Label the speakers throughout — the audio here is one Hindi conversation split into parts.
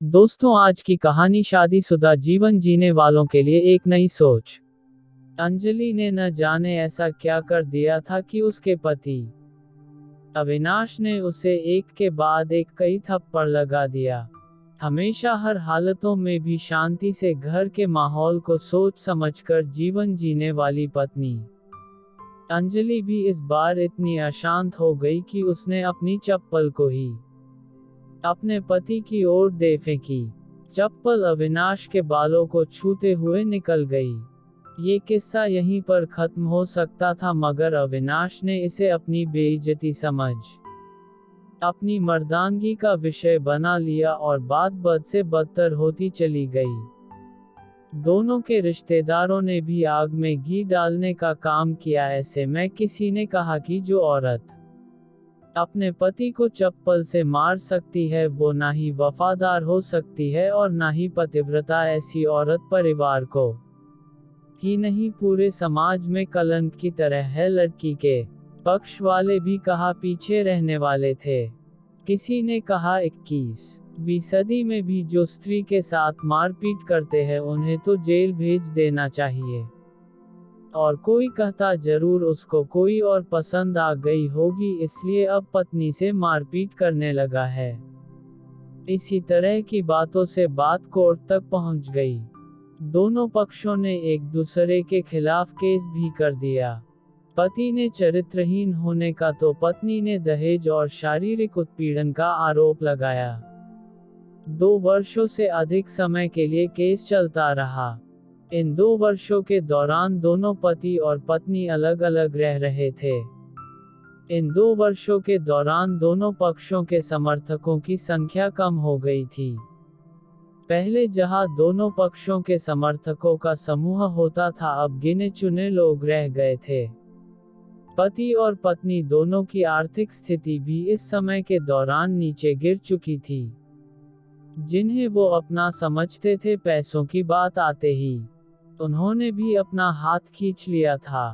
Speaker 1: दोस्तों, आज की कहानी शादीशुदा जीवन जीने वालों के लिए एक नई सोच। अंजलि ने न जाने ऐसा क्या कर दिया था कि उसके पति अविनाश ने उसे एक के बाद एक कई थप्पड़ लगा दिया। हमेशा हर हालतों में भी शांति से घर के माहौल को सोच समझकर जीवन जीने वाली पत्नी अंजलि भी इस बार इतनी अशांत हो गई कि उसने अपनी चप्पल को ही अपने पति की ओर दे फेंकी। चप्पल अविनाश के बालों को छूते हुए निकल गई। ये किस्सा यहीं पर खत्म हो सकता था, मगर अविनाश ने इसे अपनी बेइज्जती समझ अपनी मर्दानगी का विषय बना लिया और बात बद से बदतर होती चली गई। दोनों के रिश्तेदारों ने भी आग में घी डालने का काम किया। ऐसे में किसी ने कहा कि जो औरत अपने पति को चप्पल से मार सकती है वो ना ही वफादार हो सकती है और ना ही पतिव्रता। ऐसी औरत परिवार को ही नहीं पूरे समाज में कलंक की तरह है। लड़की के पक्ष वाले भी कहा पीछे रहने वाले थे। किसी ने कहा 21वीं सदी में भी जो स्त्री के साथ मारपीट करते हैं उन्हें तो जेल भेज देना चाहिए। और कोई कहता जरूर उसको कोई और पसंद आ गई होगी इसलिए अब पत्नी से मारपीट करने लगा है। इसी तरह की बातों से बात कोर्ट तक पहुंच गई। दोनों पक्षों ने एक दूसरे के खिलाफ केस भी कर दिया। पति ने चरित्रहीन होने का तो पत्नी ने दहेज और शारीरिक उत्पीड़न का आरोप लगाया। 2 वर्षों से अधिक समय के लिए केस चलता रहा। इन 2 वर्षों के दौरान दोनों पति और पत्नी अलग अलग रह रहे थे। इन 2 वर्षों के दौरान दोनों पक्षों के समर्थकों की संख्या कम हो गई थी। पहले जहां दोनों पक्षों के समर्थकों का समूह होता था, अब गिने चुने लोग रह गए थे। पति और पत्नी दोनों की आर्थिक स्थिति भी इस समय के दौरान नीचे गिर चुकी थी। जिन्हें वो अपना समझते थे, पैसों की बात आते ही उन्होंने भी अपना हाथ खींच लिया था।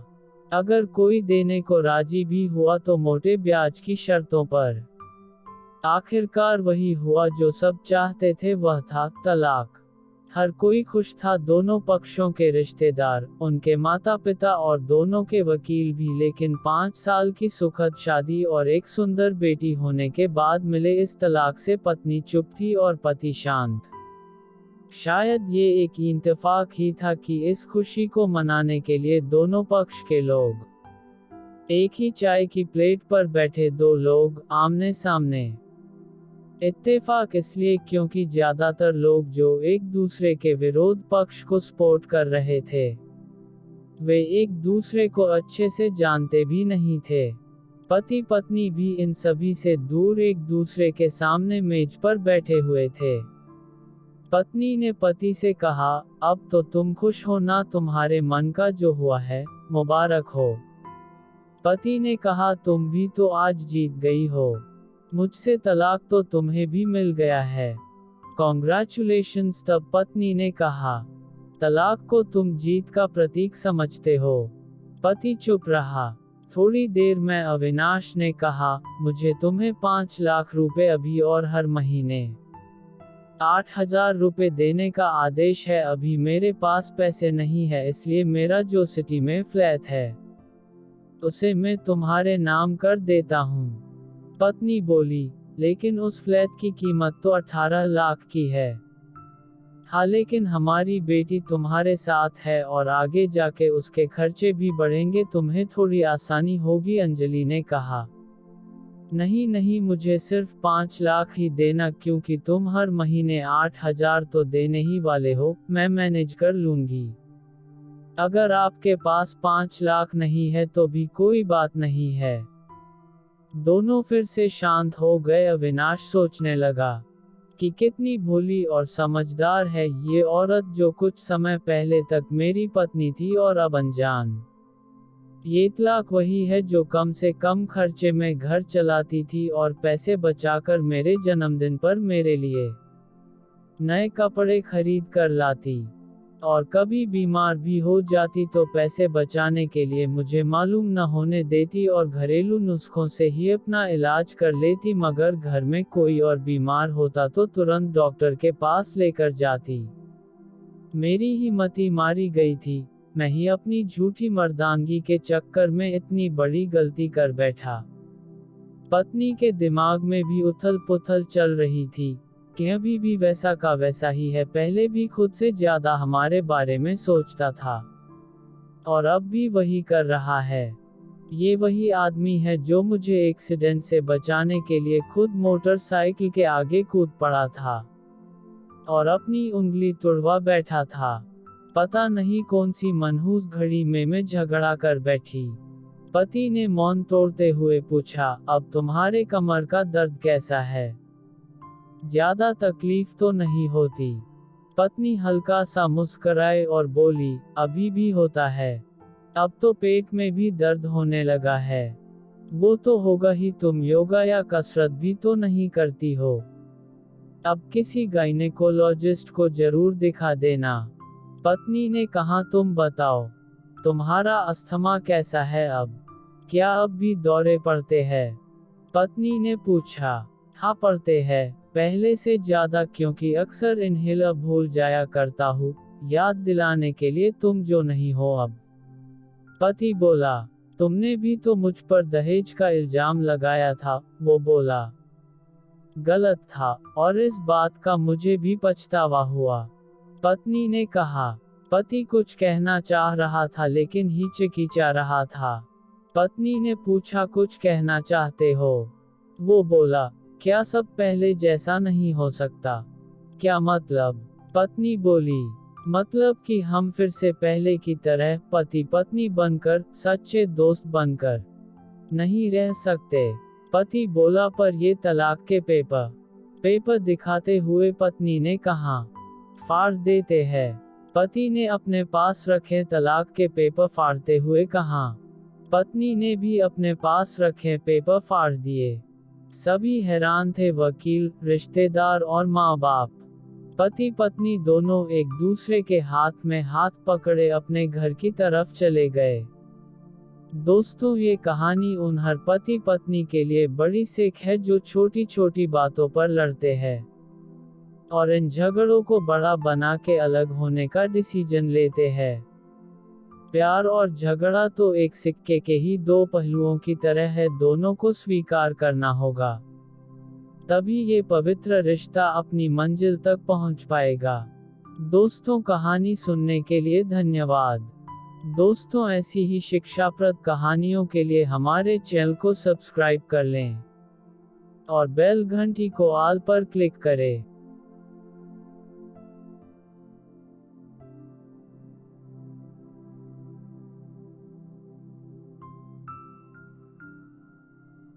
Speaker 1: अगर कोई देने को राजी भी हुआ तो मोटे ब्याज की शर्तों पर। आखिरकार वही हुआ जो सब चाहते थे, वह था तलाक। हर कोई खुश था, दोनों पक्षों के रिश्तेदार, उनके माता पिता और दोनों के वकील भी। लेकिन 5 साल की सुखद शादी और एक सुंदर बेटी होने के बाद मिले इस तलाक से पत्नी चुप थी और पति शांत। शायद ये एक इत्तेफाक ही था कि इस खुशी को मनाने के लिए दोनों पक्ष के लोग एक ही चाय की प्लेट पर बैठे, 2 लोग आमने सामने। इत्तेफाक इसलिए क्योंकि ज्यादातर लोग जो एक दूसरे के विरोध पक्ष को सपोर्ट कर रहे थे, वे एक दूसरे को अच्छे से जानते भी नहीं थे। पति पत्नी भी इन सभी से दूर एक दूसरे के सामने मेज पर बैठे हुए थे। पत्नी ने पति से कहा, अब तो तुम खुश हो ना, तुम्हारे मन का जो हुआ है मुबारक हो। पति ने कहा, तुम भी तो आज जीत गई हो, मुझसे तलाक तो तुम्हें भी मिल गया है, कॉन्ग्रेचुलेशंस। तब पत्नी ने कहा, तलाक को तुम जीत का प्रतीक समझते हो। पति चुप रहा। थोड़ी देर में अविनाश ने कहा, मुझे तुम्हें 5 लाख रुपए अभी और हर महीने 8,000 रुपए देने का आदेश है। अभी मेरे पास पैसे नहीं है, इसलिए मेरा जो सिटी में फ्लैट है उसे मैं तुम्हारे नाम कर देता हूँ। पत्नी बोली, लेकिन उस फ्लैट की कीमत तो 18 लाख की है। हाँ, लेकिन हमारी बेटी तुम्हारे साथ है और आगे जाके उसके खर्चे भी बढ़ेंगे, तुम्हें थोड़ी आसानी होगी। अंजलि ने कहा, नहीं नहीं, मुझे सिर्फ 5 लाख ही देना, क्योंकि तुम हर महीने 8,000 तो देने ही वाले हो, मैं मैनेज कर लूंगी। अगर आपके पास 5 लाख नहीं है तो भी कोई बात नहीं है। दोनों फिर से शांत हो गए। अविनाश सोचने लगा कि कितनी भोली और समझदार है ये औरत, जो कुछ समय पहले तक मेरी पत्नी थी और अब अनजान। ये तलाक वही है जो कम से कम खर्चे में घर चलाती थी और पैसे बचाकर मेरे जन्मदिन पर मेरे लिए नए कपड़े खरीद कर लाती। और कभी बीमार भी हो जाती तो पैसे बचाने के लिए मुझे मालूम न होने देती और घरेलू नुस्खों से ही अपना इलाज कर लेती, मगर घर में कोई और बीमार होता तो तुरंत डॉक्टर के पास लेकर जाती। मेरी ही मति मारी गई थी, मैं ही अपनी झूठी मर्दानगी के चक्कर में इतनी बड़ी गलती कर बैठा। पत्नी के दिमाग में भी उथल पुथल चल रही थी कि अभी भी वैसा का वैसा ही है, पहले भी खुद से ज्यादा हमारे बारे में सोचता था और अब भी वही कर रहा है। ये वही आदमी है जो मुझे एक्सीडेंट से बचाने के लिए खुद मोटरसाइकिल के आगे कूद पड़ा था और अपनी उंगली तुड़वा बैठा था। पता नहीं कौन सी मनहूस घड़ी में मैं झगड़ा कर बैठी। पति ने मौन तोड़ते हुए पूछा, अब तुम्हारे कमर का दर्द कैसा है? ज्यादा तकलीफ तो नहीं होती? पत्नी हल्का सा मुस्कुराए और बोली, अभी भी होता है, अब तो पेट में भी दर्द होने लगा है। वो तो होगा ही, तुम योगा या कसरत भी तो नहीं करती हो। अब किसी गायनेकोलॉजिस्ट को जरूर दिखा देना। पत्नी ने कहा, तुम बताओ, तुम्हारा अस्थमा कैसा है अब? क्या अब भी दौरे पड़ते हैं? पत्नी ने पूछा। हाँ पड़ते हैं, पहले से ज्यादा, क्योंकि अक्सर इन्हेलर भूल जाया करता हूँ, याद दिलाने के लिए तुम जो नहीं हो अब। पति बोला, तुमने भी तो मुझ पर दहेज का इल्जाम लगाया था। वो बोला, गलत था और इस बात का मुझे भी पछतावा हुआ। पत्नी ने कहा। पति कुछ कहना चाह रहा था लेकिन हिचकिचा रहा था। पत्नी ने पूछा, कुछ कहना चाहते हो? वो बोला, क्या सब पहले जैसा नहीं हो सकता? क्या मतलब? पत्नी बोली, मतलब कि हम फिर से पहले की तरह पति पत्नी बनकर, सच्चे दोस्त बनकर नहीं रह सकते। पति बोला, पर ये तलाक के पेपर दिखाते हुए पत्नी ने कहा, फाड़ देते हैं। पति ने अपने पास रखे तलाक के पेपर फाड़ते हुए कहा। पत्नी ने भी अपने पास रखे पेपर फाड़ दिए। सभी हैरान थे, वकील, रिश्तेदार और माँ बाप। पति पत्नी दोनों एक दूसरे के हाथ में हाथ पकड़े अपने घर की तरफ चले गए। दोस्तों, ये कहानी उन हर पति पत्नी के लिए बड़ी सीख है जो छोटी छोटी बातों पर लड़ते हैं और इन झगड़ों को बड़ा बना के अलग होने का डिसीजन लेते हैं। प्यार और झगड़ा तो एक सिक्के के ही दो पहलुओं की तरह है, दोनों को स्वीकार करना होगा, तभी ये पवित्र रिश्ता अपनी मंजिल तक पहुंच पाएगा। दोस्तों, कहानी सुनने के लिए धन्यवाद। दोस्तों, ऐसी ही शिक्षाप्रद कहानियों के लिए हमारे चैनल को सब्सक्राइब कर लें और बेल घंटी को ऑल पर क्लिक करें।